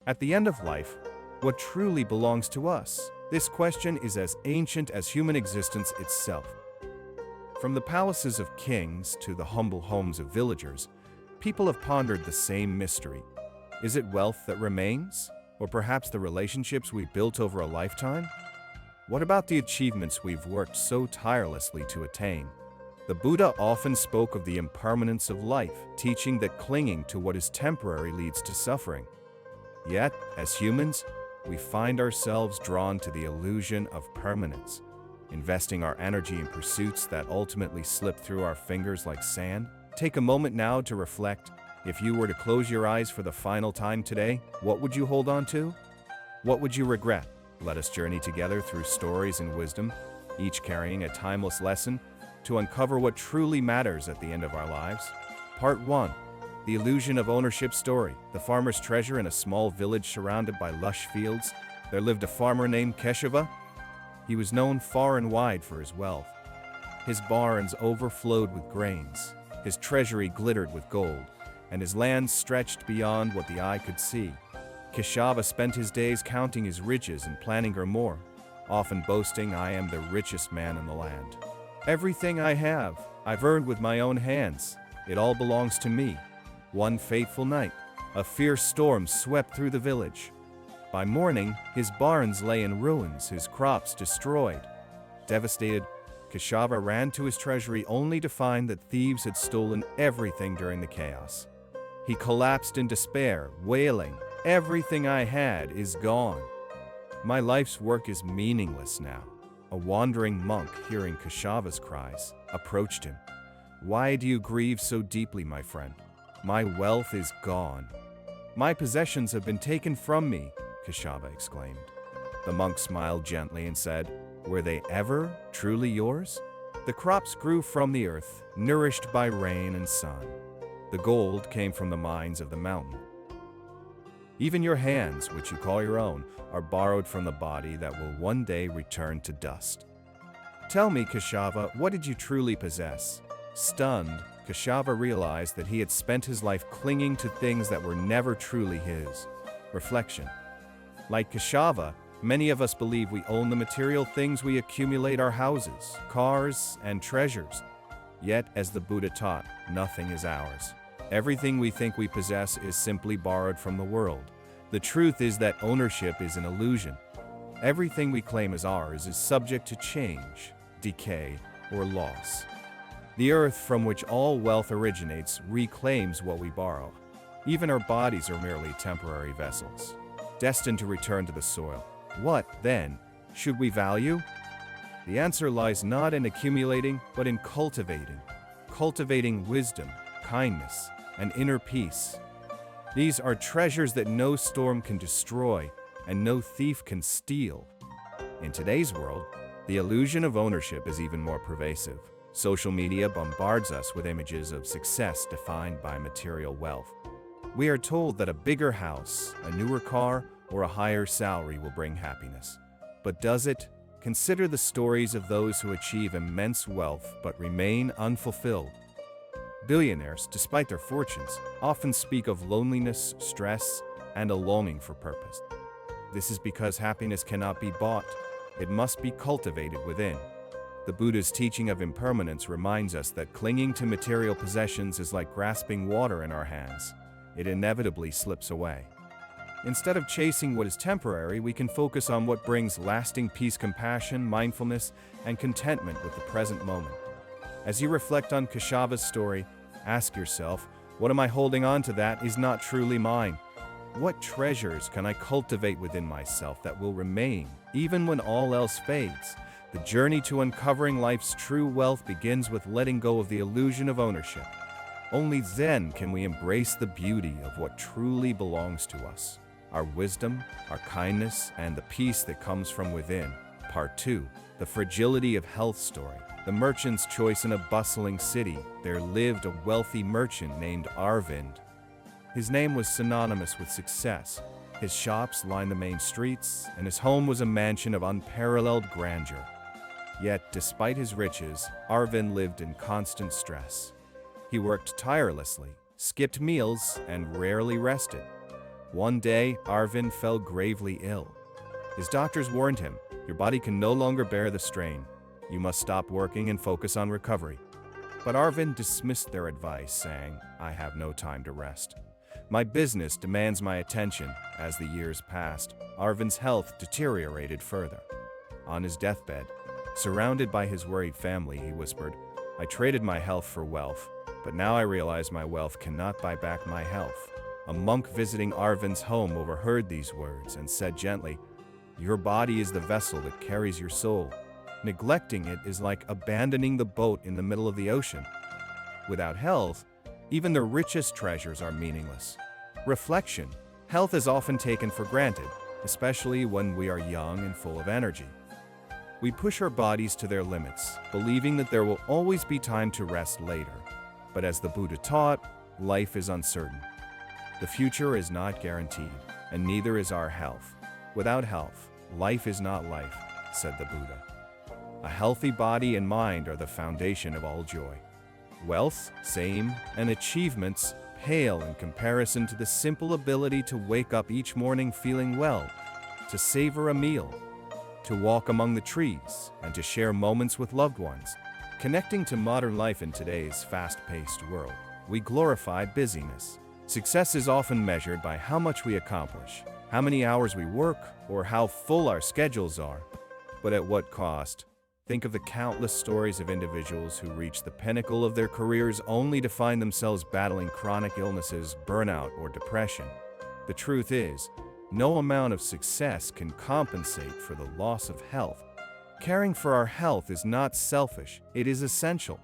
At the end of life, what truly belongs to us? This question is as ancient as human existence itself. From the palaces of kings to the humble homes of villagers, people have pondered the same mystery. Is it wealth that remains? Or perhaps the relationships we built over a lifetime? What about the achievements we've worked so tirelessly to attain? The Buddha often spoke of the impermanence of life, teaching that clinging to what is temporary leads to suffering. Yet, as humans, we find ourselves drawn to the illusion of permanence, investing our energy in pursuits that ultimately slip through our fingers like sand. Take a moment now to reflect. If you were to close your eyes for the final time today, what would you hold on to? What would you regret? Let us journey together through stories and wisdom, each carrying a timeless lesson, to uncover what truly matters at the end of our lives. Part 1. The Illusion of Ownership Story. The farmer's treasure. In a small village surrounded by lush fields, there lived a farmer named Keshava. He was known far and wide for his wealth. His barns overflowed with grains, his treasury glittered with gold, and his lands stretched beyond what the eye could see. Keshava spent his days counting his riches and planning for more, often boasting, "I am the richest man in the land. Everything I have, I've earned with my own hands. It all belongs to me." One fateful night, a fierce storm swept through the village. By morning, his barns lay in ruins, his crops destroyed. Devastated, Keshava ran to his treasury only to find that thieves had stolen everything during the chaos. He collapsed in despair, wailing, "Everything I had is gone. My life's work is meaningless now." A wandering monk, hearing Keshava's cries, approached him. "Why do you grieve so deeply, my friend? My wealth is gone. My possessions have been taken from me," Keshava exclaimed. The monk smiled gently and said, "Were they ever truly yours? The crops grew from the earth, nourished by rain and sun. The gold came from the mines of the mountain. Even your hands, which you call your own, are borrowed from the body that will one day return to dust. Tell me, Keshava, what did you truly possess?" Stunned, Keshava realized that he had spent his life clinging to things that were never truly his. Reflection. Like Keshava, many of us believe we own the material things we accumulate: our houses, cars, and treasures. Yet, as the Buddha taught, nothing is ours. Everything we think we possess is simply borrowed from the world. The truth is that ownership is an illusion. Everything we claim as ours is subject to change, decay, or loss. The earth from which all wealth originates reclaims what we borrow. Even our bodies are merely temporary vessels, destined to return to the soil. What, then, should we value? The answer lies not in accumulating, but in cultivating. Cultivating wisdom, kindness, and inner peace. These are treasures that no storm can destroy and no thief can steal. In today's world, the illusion of ownership is even more pervasive. Social media bombards us with images of success defined by material wealth. We are told that a bigger house, a newer car, or a higher salary will bring happiness. But does it? Consider the stories of those who achieve immense wealth but remain unfulfilled. Billionaires, despite their fortunes, often speak of loneliness, stress, and a longing for purpose. This is because happiness cannot be bought. It must be cultivated within. The Buddha's teaching of impermanence reminds us that clinging to material possessions is like grasping water in our hands. It inevitably slips away. Instead of chasing what is temporary, we can focus on what brings lasting peace, compassion, mindfulness, and contentment with the present moment. As you reflect on Keshava's story, ask yourself, what am I holding on to that is not truly mine? What treasures can I cultivate within myself that will remain, even when all else fades? The journey to uncovering life's true wealth begins with letting go of the illusion of ownership. Only then can we embrace the beauty of what truly belongs to us: our wisdom, our kindness, and the peace that comes from within. Part 2. The Fragility of Health Story. The merchant's choice. In a bustling city, there lived a wealthy merchant named Arvind. His name was synonymous with success. His shops lined the main streets, and his home was a mansion of unparalleled grandeur. Yet, despite his riches, Arvind lived in constant stress. He worked tirelessly, skipped meals, and rarely rested. One day, Arvind fell gravely ill. His doctors warned him, "Your body can no longer bear the strain. You must stop working and focus on recovery." But Arvind dismissed their advice, saying, "I have no time to rest. My business demands my attention." As the years passed, Arvind's health deteriorated further. On his deathbed, surrounded by his worried family, he whispered, "I traded my health for wealth, but now I realize my wealth cannot buy back my health." A monk visiting Arvind's home overheard these words and said gently, "Your body is the vessel that carries your soul. Neglecting it is like abandoning the boat in the middle of the ocean. Without health, even the richest treasures are meaningless." Reflection. Health is often taken for granted, especially when we are young and full of energy. We push our bodies to their limits, believing that there will always be time to rest later. But as the Buddha taught, life is uncertain. The future is not guaranteed, and neither is our health. Without health, life is not life, said the Buddha. A healthy body and mind are the foundation of all joy. Wealth, fame, and achievements pale in comparison to the simple ability to wake up each morning feeling well, to savor a meal, to walk among the trees, and to share moments with loved ones. Connecting to modern life in today's fast-paced world, we glorify busyness. Success is often measured by how much we accomplish, how many hours we work, or how full our schedules are. But at what cost? Think of the countless stories of individuals who reach the pinnacle of their careers only to find themselves battling chronic illnesses, burnout, or depression. The truth is, no amount of success can compensate for the loss of health. Caring for our health is not selfish, it is essential.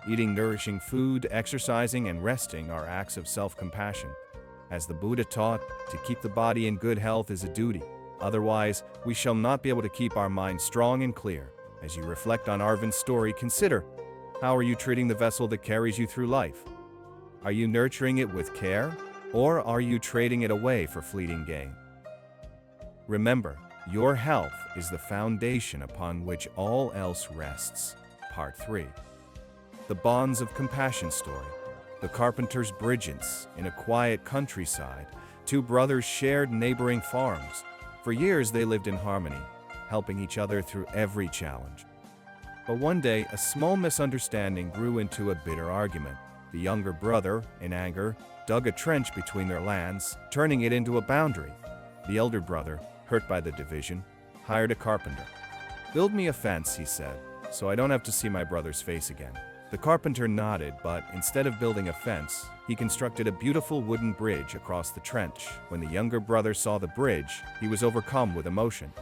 Eating nourishing food, exercising, and resting are acts of self-compassion. As the Buddha taught, to keep the body in good health is a duty. Otherwise, we shall not be able to keep our mind strong and clear. As you reflect on Arvind's story, consider, how are you treating the vessel that carries you through life? Are you nurturing it with care, or are you trading it away for fleeting gain? Remember, your health is the foundation upon which all else rests. Part 3. The Bonds of Compassion story. The carpenter's bridges. In a quiet countryside, two brothers shared neighboring farms. For years they lived in harmony, helping each other through every challenge. But one day, a small misunderstanding grew into a bitter argument. The younger brother, in anger, dug a trench between their lands, turning it into a boundary. The elder brother, hurt by the division, hired a carpenter. "Build me a fence," he said, "so I don't have to see my brother's face again." The carpenter nodded, but instead of building a fence, he constructed a beautiful wooden bridge across the trench. When the younger brother saw the bridge, he was overcome with emotion.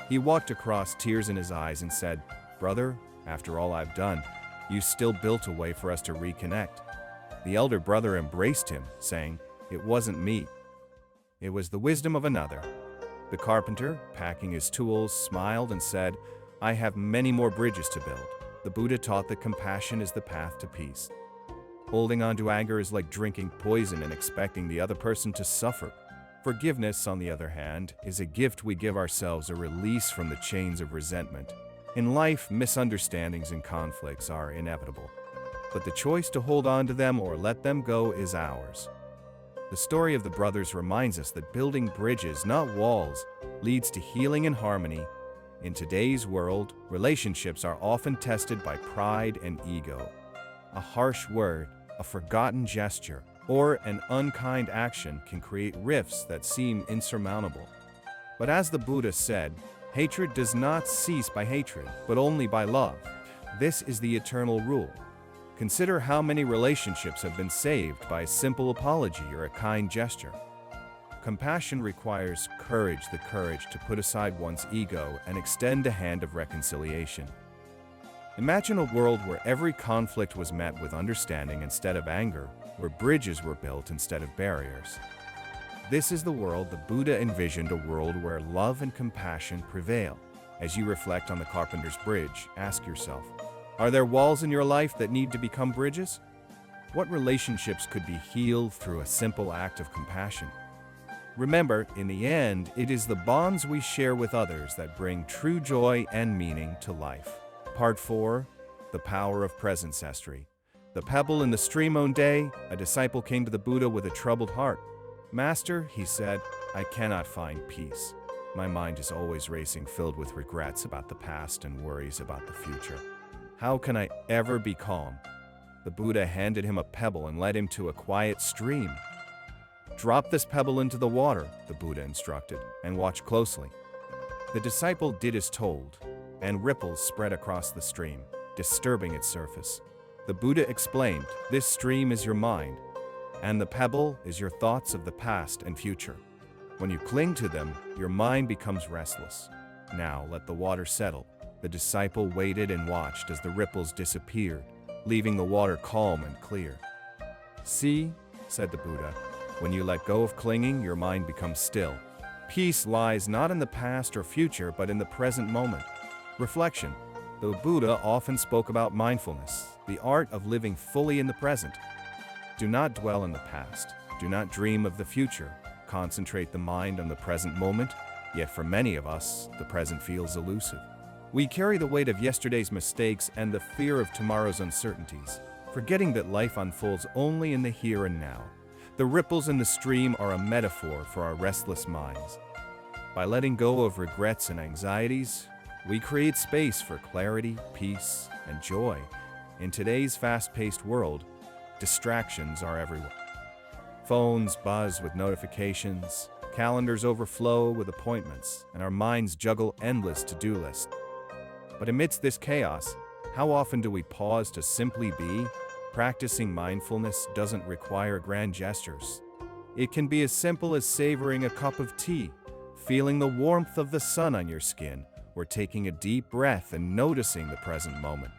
He walked across, tears in his eyes, and said, "Brother, after all I've done, you still built a way for us to reconnect." The elder brother embraced him, saying, "It wasn't me. It was the wisdom of another." The carpenter, packing his tools, smiled and said, "I have many more bridges to build." The Buddha taught that compassion is the path to peace. Holding on to anger is like drinking poison and expecting the other person to suffer. Forgiveness, on the other hand, is a gift we give ourselves, a release from the chains of resentment. In life, misunderstandings and conflicts are inevitable, but the choice to hold on to them or let them go is ours. The story of the brothers reminds us that building bridges, not walls, leads to healing and harmony. In today's world, relationships are often tested by pride and ego. A harsh word, a forgotten gesture, or an unkind action can create rifts that seem insurmountable. But as the Buddha said, hatred does not cease by hatred, but only by love. This is the eternal rule. Consider how many relationships have been saved by a simple apology or a kind gesture. Compassion requires courage, the courage to put aside one's ego and extend a hand of reconciliation. Imagine a world where every conflict was met with understanding instead of anger, where bridges were built instead of barriers. This is the world the Buddha envisioned, a world where love and compassion prevail. As you reflect on the carpenter's bridge, ask yourself, are there walls in your life that need to become bridges? What relationships could be healed through a simple act of compassion? Remember, in the end, it is the bonds we share with others that bring true joy and meaning to life. Part 4. The Power of Presence History. The pebble in the stream. One day, a disciple came to the Buddha with a troubled heart. "Master," he said, "I cannot find peace. My mind is always racing, filled with regrets about the past and worries about the future. How can I ever be calm?" The Buddha handed him a pebble and led him to a quiet stream. "Drop this pebble into the water," the Buddha instructed, "and watch closely." The disciple did as told, and ripples spread across the stream, disturbing its surface. The Buddha explained, "This stream is your mind, and the pebble is your thoughts of the past and future. When you cling to them, your mind becomes restless. Now let the water settle." The disciple waited and watched as the ripples disappeared, leaving the water calm and clear. "See," said the Buddha, "when you let go of clinging, your mind becomes still. Peace lies not in the past or future, but in the present moment." Reflection. The Buddha often spoke about mindfulness, the art of living fully in the present. Do not dwell in the past. Do not dream of the future. Concentrate the mind on the present moment. Yet for many of us, the present feels elusive. We carry the weight of yesterday's mistakes and the fear of tomorrow's uncertainties, forgetting that life unfolds only in the here and now. The ripples in the stream are a metaphor for our restless minds. By letting go of regrets and anxieties, we create space for clarity, peace, and joy. In today's fast-paced world, distractions are everywhere. Phones buzz with notifications, calendars overflow with appointments, and our minds juggle endless to-do lists. But amidst this chaos, how often do we pause to simply be? Practicing mindfulness doesn't require grand gestures. It can be as simple as savoring a cup of tea, feeling the warmth of the sun on your skin, or taking a deep breath and noticing the present moment.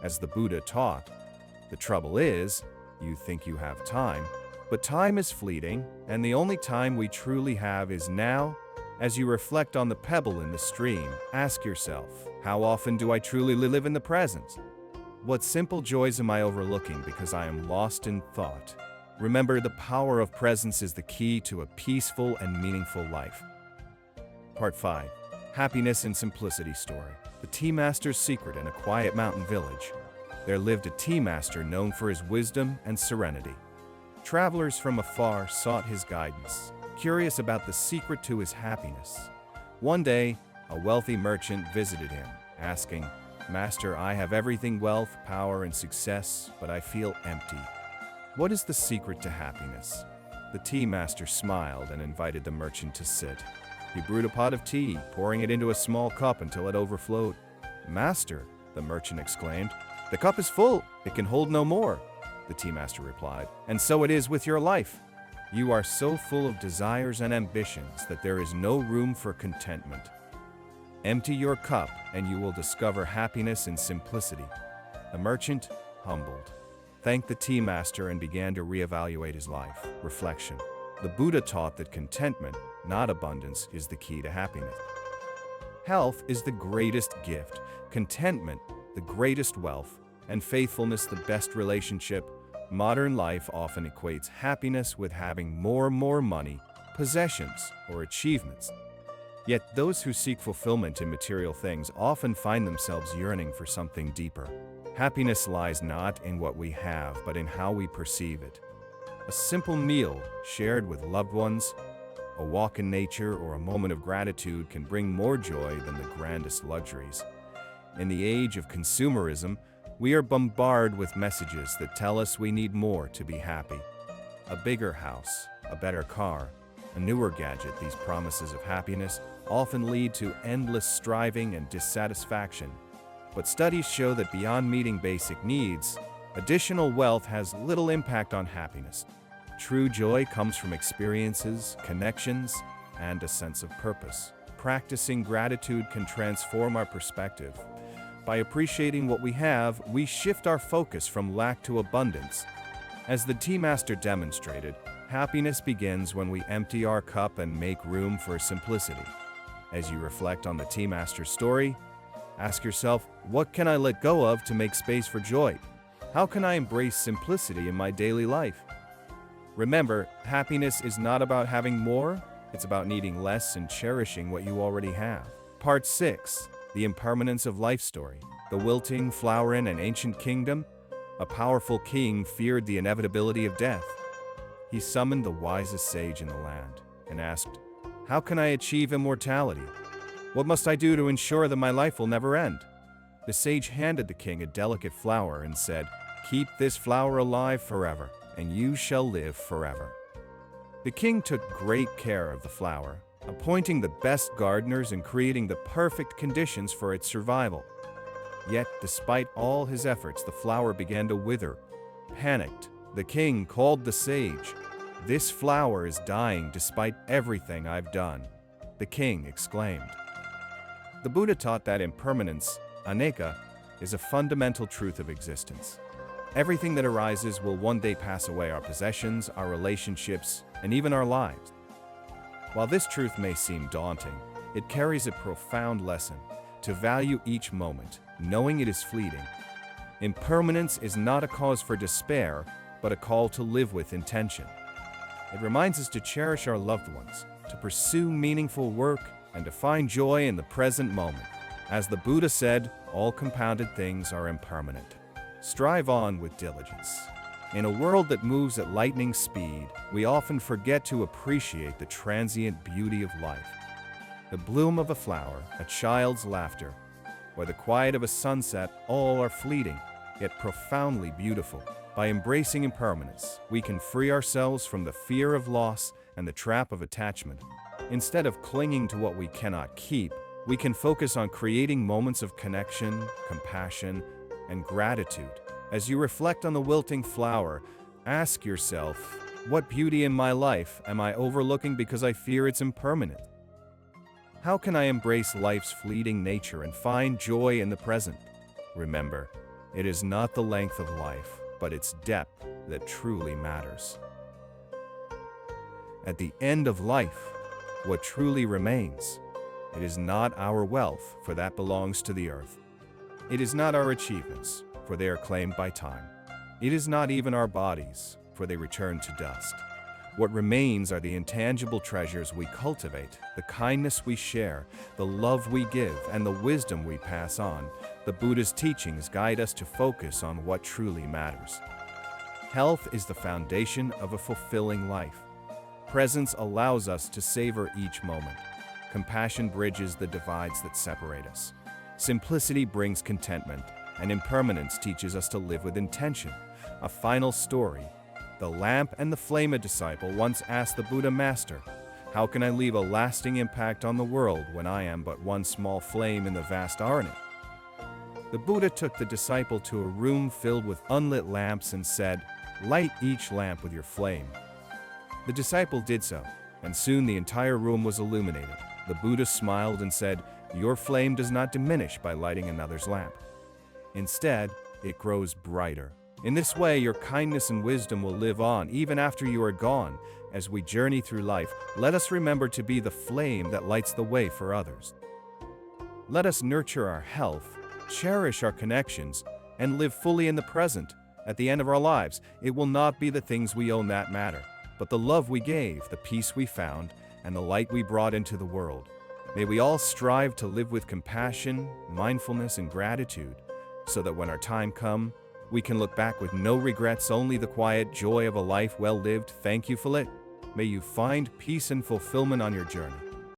As the Buddha taught, the trouble is, you think you have time, but time is fleeting, and the only time we truly have is now. As you reflect on the pebble in the stream, ask yourself, how often do I truly live in the present? What simple joys am I overlooking because I am lost in thought? Remember, the power of presence is the key to a peaceful and meaningful life. Part 5. Happiness and Simplicity Story. The Tea Master's Secret. In a quiet mountain village, there lived a tea master known for his wisdom and serenity. Travelers from afar sought his guidance, curious about the secret to his happiness. One day, a wealthy merchant visited him, asking, "Master, I have everything: wealth, power, and success, but I feel empty. What is the secret to happiness?" The tea master smiled and invited the merchant to sit. He brewed a pot of tea, pouring it into a small cup until it overflowed. "Master," the merchant exclaimed, "the cup is full. It can hold no more." The tea master replied, "And so it is with your life. You are so full of desires and ambitions that there is no room for contentment. Empty your cup and you will discover happiness in simplicity." The merchant, humbled, thanked the tea master and began to reevaluate his life. Reflection. The Buddha taught that contentment, not abundance, is the key to happiness. Health is the greatest gift, contentment the greatest wealth, and faithfulness the best relationship. Modern life often equates happiness with having more money, possessions, or achievements. Yet those who seek fulfillment in material things often find themselves yearning for something deeper. Happiness lies not in what we have, but in how we perceive it. A simple meal shared with loved ones, a walk in nature, or a moment of gratitude can bring more joy than the grandest luxuries. In the age of consumerism, we are bombarded with messages that tell us we need more to be happy. A bigger house, a better car, a newer gadget. These promises of happiness often lead to endless striving and dissatisfaction. But studies show that beyond meeting basic needs, additional wealth has little impact on happiness. True joy comes from experiences, connections, and a sense of purpose. Practicing gratitude can transform our perspective. By appreciating what we have, we shift our focus from lack to abundance. As the tea master demonstrated, happiness begins when we empty our cup and make room for simplicity. As you reflect on the tea master's story, ask yourself, what can I let go of to make space for joy? How can I embrace simplicity in my daily life? Remember, happiness is not about having more, it's about needing less and cherishing what you already have. Part 6. The Impermanence of Life Story. The wilting flower in an ancient kingdom, a powerful king feared the inevitability of death. He summoned the wisest sage in the land and asked, "How can I achieve immortality? What must I do to ensure that my life will never end?" The sage handed the king a delicate flower and said, "Keep this flower alive forever, and you shall live forever." The king took great care of the flower, appointing the best gardeners and creating the perfect conditions for its survival. Yet, despite all his efforts, the flower began to wither. Panicked, the king called the sage. "This flower is dying despite everything I've done," the king exclaimed. The Buddha taught that impermanence, anicca, is a fundamental truth of existence. Everything that arises will one day pass away: our possessions, our relationships, and even our lives. While this truth may seem daunting, it carries a profound lesson: to value each moment, knowing it is fleeting. Impermanence is not a cause for despair, but a call to live with intention. It reminds us to cherish our loved ones, to pursue meaningful work, and to find joy in the present moment. As the Buddha said, all compounded things are impermanent. Strive on with diligence. In a world that moves at lightning speed, we often forget to appreciate the transient beauty of life. The bloom of a flower, a child's laughter, or the quiet of a sunset, all are fleeting, yet profoundly beautiful. By embracing impermanence, we can free ourselves from the fear of loss and the trap of attachment. Instead of clinging to what we cannot keep, we can focus on creating moments of connection, compassion, and gratitude. As you reflect on the wilting flower, ask yourself, what beauty in my life am I overlooking because I fear its impermanence? How can I embrace life's fleeting nature and find joy in the present? Remember, it is not the length of life, but its depth that truly matters. At the end of life, what truly remains? It is not our wealth, for that belongs to the earth. It is not our achievements, for they are claimed by time. It is not even our bodies, for they return to dust. What remains are the intangible treasures we cultivate, the kindness we share, the love we give, and the wisdom we pass on. The Buddha's teachings guide us to focus on what truly matters. Health is the foundation of a fulfilling life. Presence allows us to savor each moment. Compassion bridges the divides that separate us. Simplicity brings contentment, and impermanence teaches us to live with intention. A final story. The lamp and the flame. A disciple once asked the Buddha, "Master, how can I leave a lasting impact on the world when I am but one small flame in the vast arena?" The Buddha took the disciple to a room filled with unlit lamps and said, "Light each lamp with your flame." The disciple did so, and soon the entire room was illuminated. The Buddha smiled and said, "Your flame does not diminish by lighting another's lamp. Instead, it grows brighter. In this way, your kindness and wisdom will live on even after you are gone." As we journey through life, let us remember to be the flame that lights the way for others. Let us nurture our health, cherish our connections, and live fully in the present. At the end of our lives, it will not be the things we own that matter, but the love we gave, the peace we found, and the light we brought into the world. May we all strive to live with compassion, mindfulness, and gratitude, so that when our time comes, we can look back with no regrets, only the quiet joy of a life well lived. Thank you, Philip. May you find peace and fulfillment on your journey.